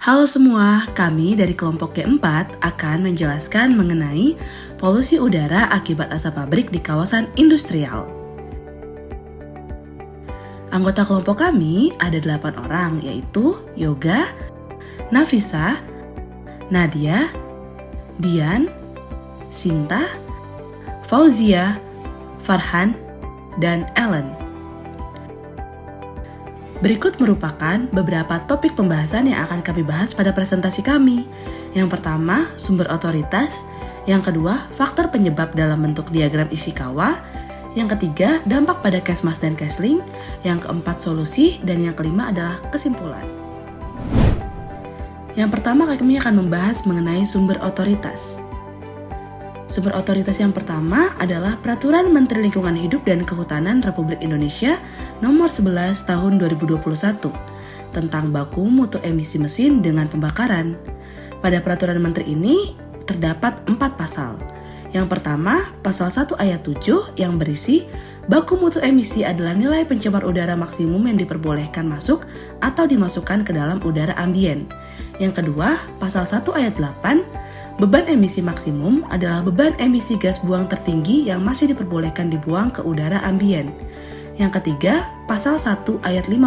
Halo semua, kami dari kelompok keempat akan menjelaskan mengenai polusi udara akibat asap pabrik di kawasan industrial. Anggota kelompok kami ada 8 orang, yaitu Yoga, Nafisa, Nadia, Dian, Sinta, Fauzia, Farhan, dan Ellen. Berikut merupakan beberapa topik pembahasan yang akan kami bahas pada presentasi kami. Yang pertama, sumber otoritas. Yang kedua, faktor penyebab dalam bentuk diagram Ishikawa. Yang ketiga, dampak pada Kesmas dan Kesling. Yang keempat, solusi. Dan yang kelima adalah kesimpulan. Yang pertama, kami akan membahas mengenai sumber otoritas. Sumber otoritas yang pertama adalah Peraturan Menteri Lingkungan Hidup dan Kehutanan Republik Indonesia Nomor 11 Tahun 2021 tentang baku mutu emisi mesin dengan pembakaran. Pada Peraturan Menteri ini terdapat 4 pasal. Yang pertama, Pasal 1 Ayat 7 yang berisi baku mutu emisi adalah nilai pencemar udara maksimum yang diperbolehkan masuk atau dimasukkan ke dalam udara ambien. Yang kedua, Pasal 1 Ayat 8 beban emisi maksimum adalah beban emisi gas buang tertinggi yang masih diperbolehkan dibuang ke udara ambien. Yang ketiga, Pasal 1 Ayat 15.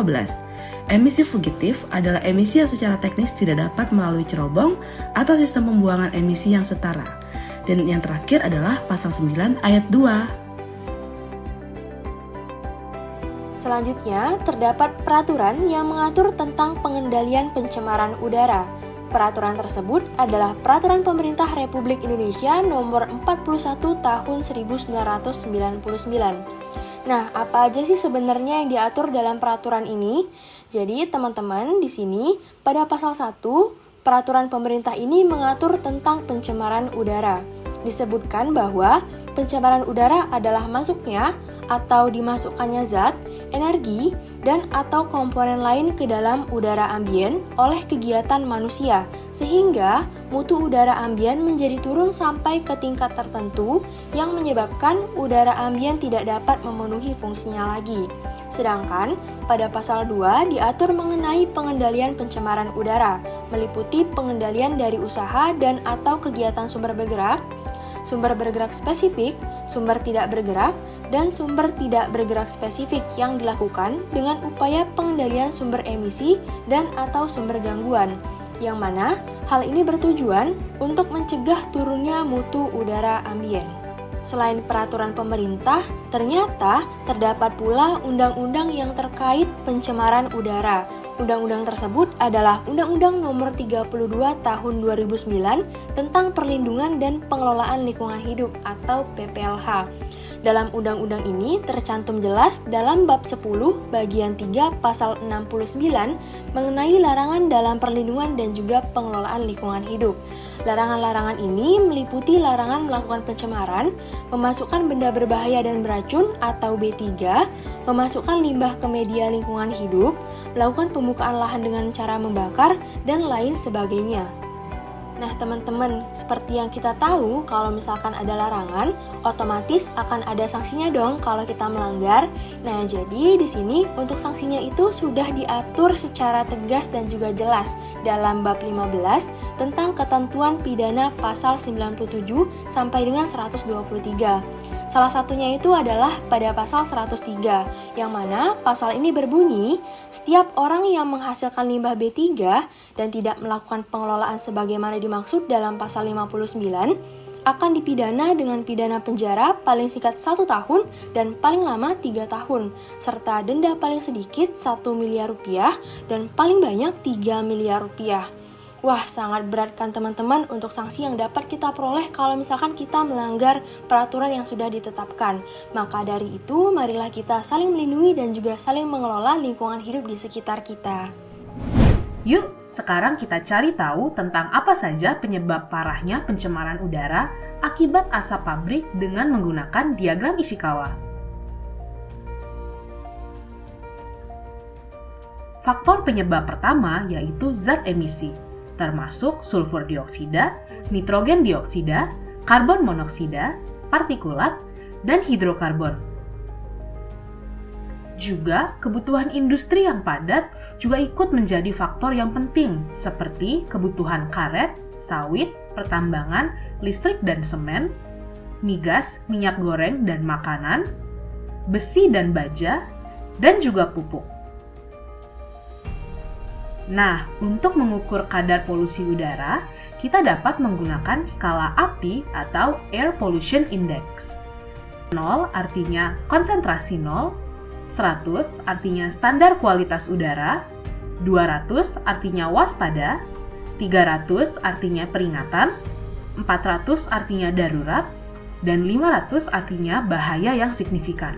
Emisi fugitif adalah emisi yang secara teknis tidak dapat melalui cerobong atau sistem pembuangan emisi yang setara. Dan yang terakhir adalah Pasal 9 Ayat 2. Selanjutnya, terdapat peraturan yang mengatur tentang pengendalian pencemaran udara. Peraturan tersebut adalah Peraturan Pemerintah Republik Indonesia Nomor 41 Tahun 1999. Nah, apa aja sih sebenarnya yang diatur dalam peraturan ini? Jadi, teman-teman, di sini pada pasal 1, peraturan pemerintah ini mengatur tentang pencemaran udara. Disebutkan bahwa pencemaran udara adalah masuknya atau dimasukkannya zat, energi, dan atau komponen lain ke dalam udara ambien oleh kegiatan manusia, sehingga mutu udara ambien menjadi turun sampai ke tingkat tertentu yang menyebabkan udara ambien tidak dapat memenuhi fungsinya lagi. Sedangkan pada pasal 2 diatur mengenai pengendalian pencemaran udara, meliputi pengendalian dari usaha dan atau kegiatan sumber bergerak spesifik, sumber tidak bergerak, dan sumber tidak bergerak spesifik yang dilakukan dengan upaya pengendalian sumber emisi dan atau sumber gangguan, yang mana hal ini bertujuan untuk mencegah turunnya mutu udara ambien. Selain peraturan pemerintah, ternyata terdapat pula undang-undang yang terkait pencemaran udara. Undang-undang tersebut adalah Undang-Undang Nomor 32 Tahun 2009 tentang Perlindungan dan Pengelolaan Lingkungan Hidup atau PPLH. Dalam undang-undang ini tercantum jelas dalam bab 10 bagian 3 pasal 69 mengenai larangan dalam perlindungan dan juga pengelolaan lingkungan hidup. Larangan-larangan ini meliputi larangan melakukan pencemaran, memasukkan benda berbahaya dan beracun atau B3, memasukkan limbah ke media lingkungan hidup, melakukan pembukaan lahan dengan cara membakar, dan lain sebagainya. Nah teman-teman, seperti yang kita tahu, kalau misalkan ada larangan, otomatis akan ada sanksinya dong kalau kita melanggar. Nah jadi di sini untuk sanksinya itu sudah diatur secara tegas dan juga jelas dalam bab 15 tentang ketentuan pidana pasal 97 sampai dengan 123. Salah satunya itu adalah pada pasal 103, yang mana pasal ini berbunyi, setiap orang yang menghasilkan limbah B3 dan tidak melakukan pengelolaan sebagaimana dimaksud dalam pasal 59, akan dipidana dengan pidana penjara paling singkat 1 tahun dan paling lama 3 tahun, serta denda paling sedikit 1 miliar rupiah dan paling banyak 3 miliar rupiah. Wah, sangat berat kan teman-teman untuk sanksi yang dapat kita peroleh kalau misalkan kita melanggar peraturan yang sudah ditetapkan. Maka dari itu, marilah kita saling melindungi dan juga saling mengelola lingkungan hidup di sekitar kita. Yuk, sekarang kita cari tahu tentang apa saja penyebab parahnya pencemaran udara akibat asap pabrik dengan menggunakan diagram Ishikawa. Faktor penyebab pertama yaitu zat emisi, termasuk sulfur dioksida, nitrogen dioksida, karbon monoksida, partikulat, dan hidrokarbon. Juga, kebutuhan industri yang padat juga ikut menjadi faktor yang penting, seperti kebutuhan karet, sawit, pertambangan, listrik dan semen, migas, minyak goreng dan makanan, besi dan baja, dan juga pupuk. Nah, untuk mengukur kadar polusi udara, kita dapat menggunakan skala API atau Air Pollution Index. 0 artinya konsentrasi 0, 100 artinya standar kualitas udara, 200 artinya waspada, 300 artinya peringatan, 400 artinya darurat, dan 500 artinya bahaya yang signifikan.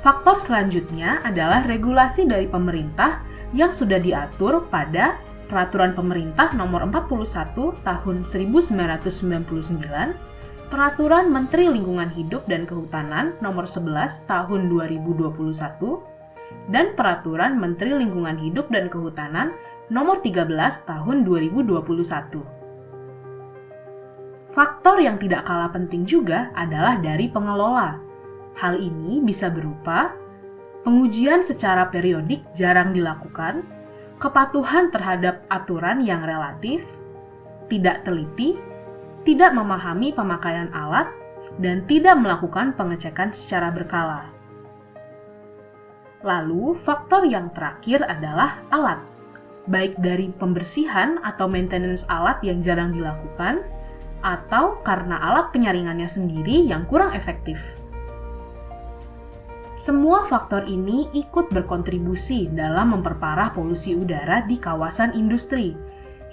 Faktor selanjutnya adalah regulasi dari pemerintah yang sudah diatur pada Peraturan Pemerintah Nomor 41 Tahun 1999, Peraturan Menteri Lingkungan Hidup dan Kehutanan Nomor 11 Tahun 2021, dan Peraturan Menteri Lingkungan Hidup dan Kehutanan Nomor 13 Tahun 2021. Faktor yang tidak kalah penting juga adalah dari pengelola. Hal ini bisa berupa pengujian secara periodik jarang dilakukan, kepatuhan terhadap aturan yang relatif, tidak teliti, tidak memahami pemakaian alat, dan tidak melakukan pengecekan secara berkala. Lalu, faktor yang terakhir adalah alat, baik dari pembersihan atau maintenance alat yang jarang dilakukan, atau karena alat penyaringannya sendiri yang kurang efektif. Semua faktor ini ikut berkontribusi dalam memperparah polusi udara di kawasan industri,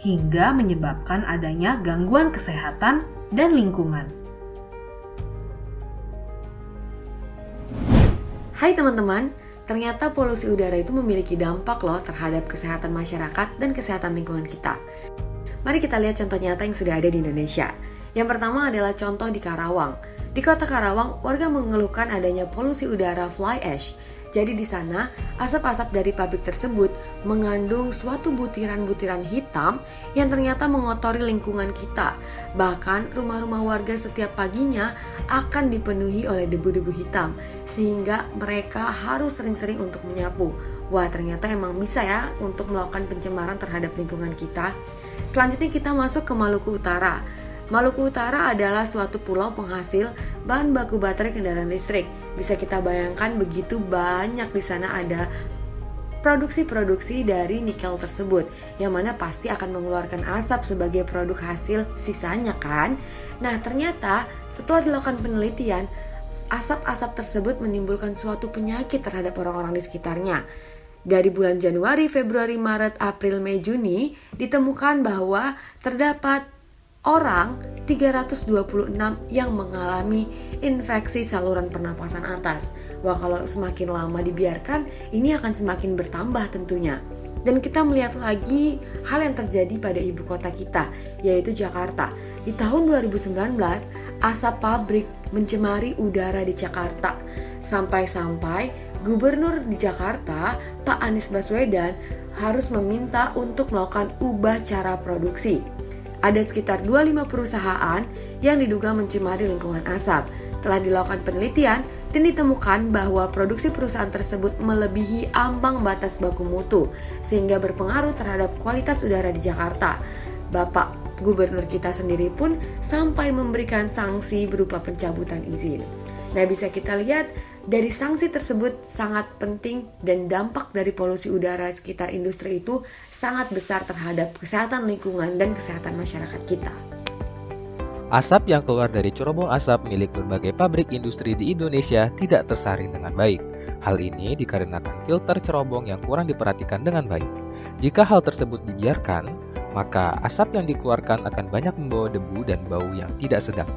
hingga menyebabkan adanya gangguan kesehatan dan lingkungan. Hai teman-teman, ternyata polusi udara itu memiliki dampak loh terhadap kesehatan masyarakat dan kesehatan lingkungan kita. Mari kita lihat contoh nyata yang sudah ada di Indonesia. Yang pertama adalah contoh di Karawang. Di kota Karawang, warga mengeluhkan adanya polusi udara fly ash. Jadi di sana, asap-asap dari pabrik tersebut mengandung suatu butiran-butiran hitam yang ternyata mengotori lingkungan kita. Bahkan rumah-rumah warga setiap paginya akan dipenuhi oleh debu-debu hitam, sehingga mereka harus sering-sering untuk menyapu. Wah, ternyata emang bisa ya untuk melakukan pencemaran terhadap lingkungan kita. Selanjutnya kita masuk ke Maluku Utara. Maluku Utara adalah suatu pulau penghasil bahan baku baterai kendaraan listrik. Bisa kita bayangkan begitu banyak di sana ada produksi-produksi dari nikel tersebut, yang mana pasti akan mengeluarkan asap sebagai produk hasil sisanya kan. Nah ternyata setelah dilakukan penelitian, asap-asap tersebut menimbulkan suatu penyakit terhadap orang-orang di sekitarnya. Dari bulan Januari, Februari, Maret, April, Mei, Juni ditemukan bahwa terdapat orang 326 yang mengalami infeksi saluran pernapasan atas. Wah, kalau semakin lama dibiarkan, ini akan semakin bertambah tentunya. Dan kita melihat lagi hal yang terjadi pada ibu kota kita, yaitu Jakarta. Di tahun 2019, asap pabrik mencemari udara di Jakarta. Sampai-sampai Gubernur di Jakarta, Pak Anies Baswedan, harus meminta untuk melakukan ubah cara produksi. Ada sekitar 25 perusahaan yang diduga mencemari lingkungan asap. Telah dilakukan penelitian dan ditemukan bahwa produksi perusahaan tersebut melebihi ambang batas baku mutu, sehingga berpengaruh terhadap kualitas udara di Jakarta. Bapak Gubernur kita sendiri pun sampai memberikan sanksi berupa pencabutan izin. Nah, bisa kita lihat dari sanksi tersebut sangat penting dan dampak dari polusi udara sekitar industri itu sangat besar terhadap kesehatan lingkungan dan kesehatan masyarakat kita. Asap yang keluar dari cerobong asap milik berbagai pabrik industri di Indonesia tidak tersaring dengan baik. Hal ini dikarenakan filter cerobong yang kurang diperhatikan dengan baik. Jika hal tersebut dibiarkan, maka asap yang dikeluarkan akan banyak membawa debu dan bau yang tidak sedap.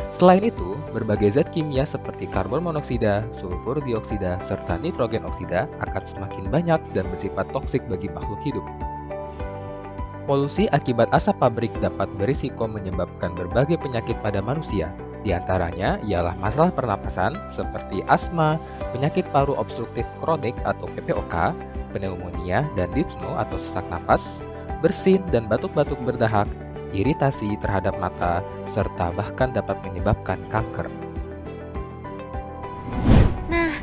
Selain itu, berbagai zat kimia seperti karbon monoksida, sulfur dioksida, serta nitrogen oksida akan semakin banyak dan bersifat toksik bagi makhluk hidup. Polusi akibat asap pabrik dapat berisiko menyebabkan berbagai penyakit pada manusia. Di antaranya ialah masalah pernapasan seperti asma, penyakit paru obstruktif kronik atau PPOK, pneumonia dan dyspno atau sesak nafas, bersin dan batuk-batuk berdahak, iritasi terhadap mata, serta bahkan dapat menyebabkan kanker.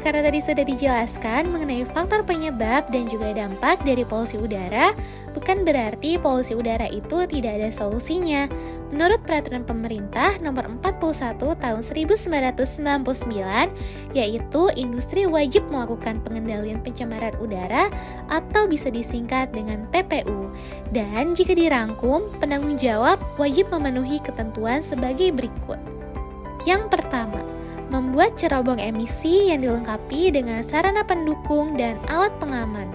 karena tadi sudah dijelaskan mengenai faktor penyebab dan juga dampak dari polusi udara, bukan berarti polusi udara itu tidak ada solusinya. Menurut Peraturan Pemerintah Nomor 41 Tahun 1999, yaitu industri wajib melakukan pengendalian pencemaran udara atau bisa disingkat dengan PPU. Dan jika dirangkum, penanggung jawab wajib memenuhi ketentuan sebagai berikut. Yang pertama, membuat cerobong emisi yang dilengkapi dengan sarana pendukung dan alat pengaman.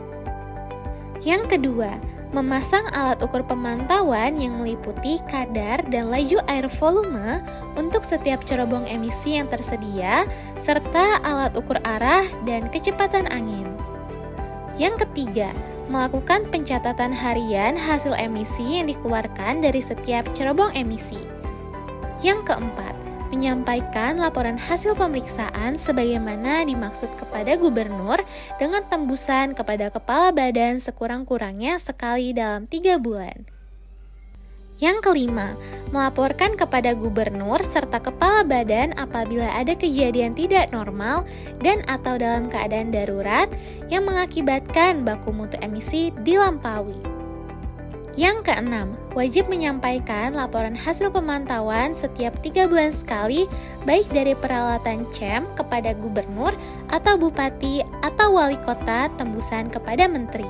Yang kedua, memasang alat ukur pemantauan yang meliputi kadar dan laju air volume untuk setiap cerobong emisi yang tersedia, serta alat ukur arah dan kecepatan angin. Yang ketiga, melakukan pencatatan harian hasil emisi yang dikeluarkan dari setiap cerobong emisi. Yang keempat, menyampaikan laporan hasil pemeriksaan sebagaimana dimaksud kepada gubernur dengan tembusan kepada kepala badan sekurang-kurangnya sekali dalam 3 bulan. Yang kelima, melaporkan kepada gubernur serta kepala badan apabila ada kejadian tidak normal dan atau dalam keadaan darurat yang mengakibatkan baku mutu emisi dilampaui. Yang keenam, wajib menyampaikan laporan hasil pemantauan setiap 3 bulan sekali, baik dari peralatan CEM kepada gubernur atau bupati atau wali kota tembusan kepada menteri.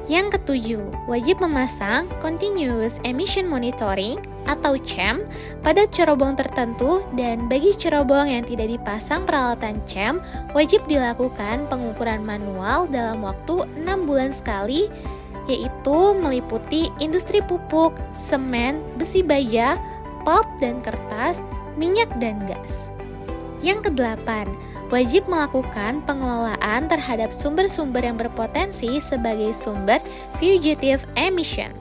Yang ketujuh, wajib memasang Continuous Emission Monitoring atau CEM pada cerobong tertentu, dan bagi cerobong yang tidak dipasang peralatan CEM, wajib dilakukan pengukuran manual dalam waktu 6 bulan sekali, yaitu meliputi industri pupuk, semen, besi baja, pulp dan kertas, minyak dan gas. Yang kedelapan, wajib melakukan pengelolaan terhadap sumber-sumber yang berpotensi sebagai sumber fugitive emission.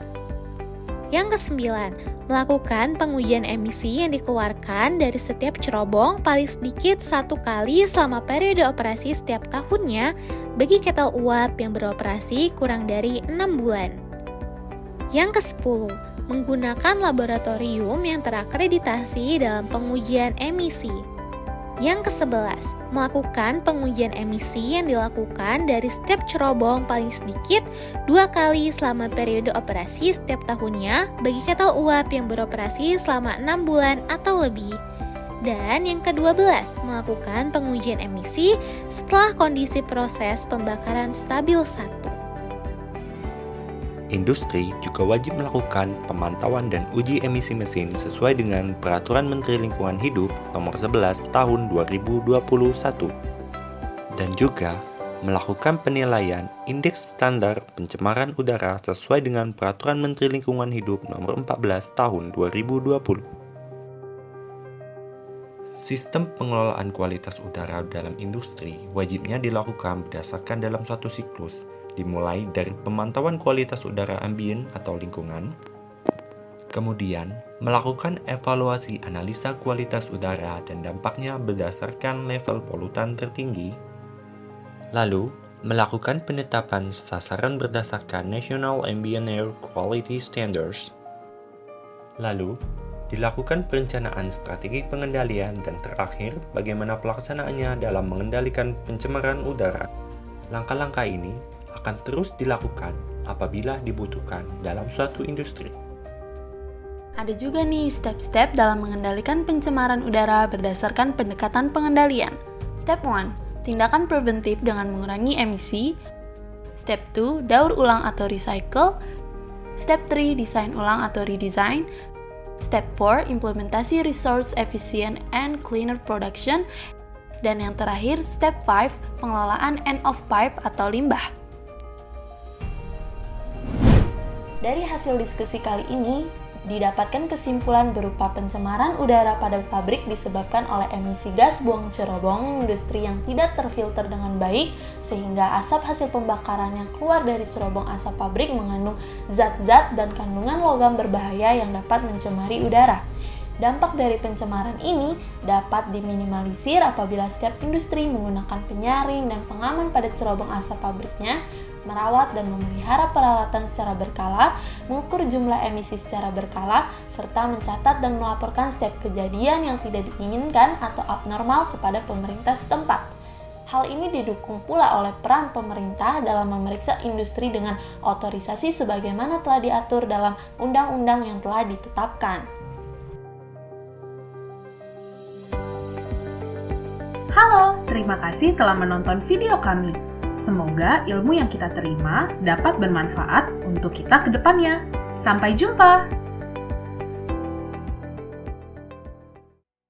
Yang kesembilan, melakukan pengujian emisi yang dikeluarkan dari setiap cerobong paling sedikit 1 kali selama periode operasi setiap tahunnya bagi kettle uap yang beroperasi kurang dari 6 bulan. Yang ke-10, menggunakan laboratorium yang terakreditasi dalam pengujian emisi. Yang ke-11, melakukan pengujian emisi yang dilakukan dari setiap cerobong paling sedikit 2 kali selama periode operasi setiap tahunnya bagi kettle uap yang beroperasi selama 6 bulan atau lebih. Dan yang ke-12, melakukan pengujian emisi setelah kondisi proses pembakaran stabil 1. Industri juga wajib melakukan pemantauan dan uji emisi mesin sesuai dengan Peraturan Menteri Lingkungan Hidup Nomor 11 Tahun 2021 dan juga melakukan penilaian indeks standar pencemaran udara sesuai dengan Peraturan Menteri Lingkungan Hidup Nomor 14 Tahun 2020. Sistem pengelolaan kualitas udara dalam industri wajibnya dilakukan berdasarkan dalam satu siklus, dimulai dari pemantauan kualitas udara ambien atau lingkungan, kemudian melakukan evaluasi analisa kualitas udara dan dampaknya berdasarkan level polutan tertinggi, lalu melakukan penetapan sasaran berdasarkan National Ambient Air Quality Standards, lalu dilakukan perencanaan strategi pengendalian, dan terakhir bagaimana pelaksanaannya dalam mengendalikan pencemaran udara. Langkah-langkah ini akan terus dilakukan apabila dibutuhkan dalam suatu industri. Ada juga nih step-step dalam mengendalikan pencemaran udara berdasarkan pendekatan pengendalian. Step 1, tindakan preventif dengan mengurangi emisi. Step 2, daur ulang atau recycle. Step 3, desain ulang atau redesign. Step 4, implementasi resource efficient and cleaner production. Dan yang terakhir, step 5, pengelolaan end of pipe atau limbah. Dari hasil diskusi kali ini, didapatkan kesimpulan berupa pencemaran udara pada pabrik disebabkan oleh emisi gas buang cerobong industri yang tidak terfilter dengan baik, sehingga asap hasil pembakaran yang keluar dari cerobong asap pabrik mengandung zat-zat dan kandungan logam berbahaya yang dapat mencemari udara. Dampak dari pencemaran ini dapat diminimalisir apabila setiap industri menggunakan penyaring dan pengaman pada cerobong asap pabriknya, merawat dan memelihara peralatan secara berkala, mengukur jumlah emisi secara berkala, serta mencatat dan melaporkan setiap kejadian yang tidak diinginkan atau abnormal kepada pemerintah setempat. Hal ini didukung pula oleh peran pemerintah dalam memeriksa industri dengan otorisasi sebagaimana telah diatur dalam undang-undang yang telah ditetapkan. Halo, terima kasih telah menonton video kami. Semoga ilmu yang kita terima dapat bermanfaat untuk kita ke depannya. Sampai jumpa!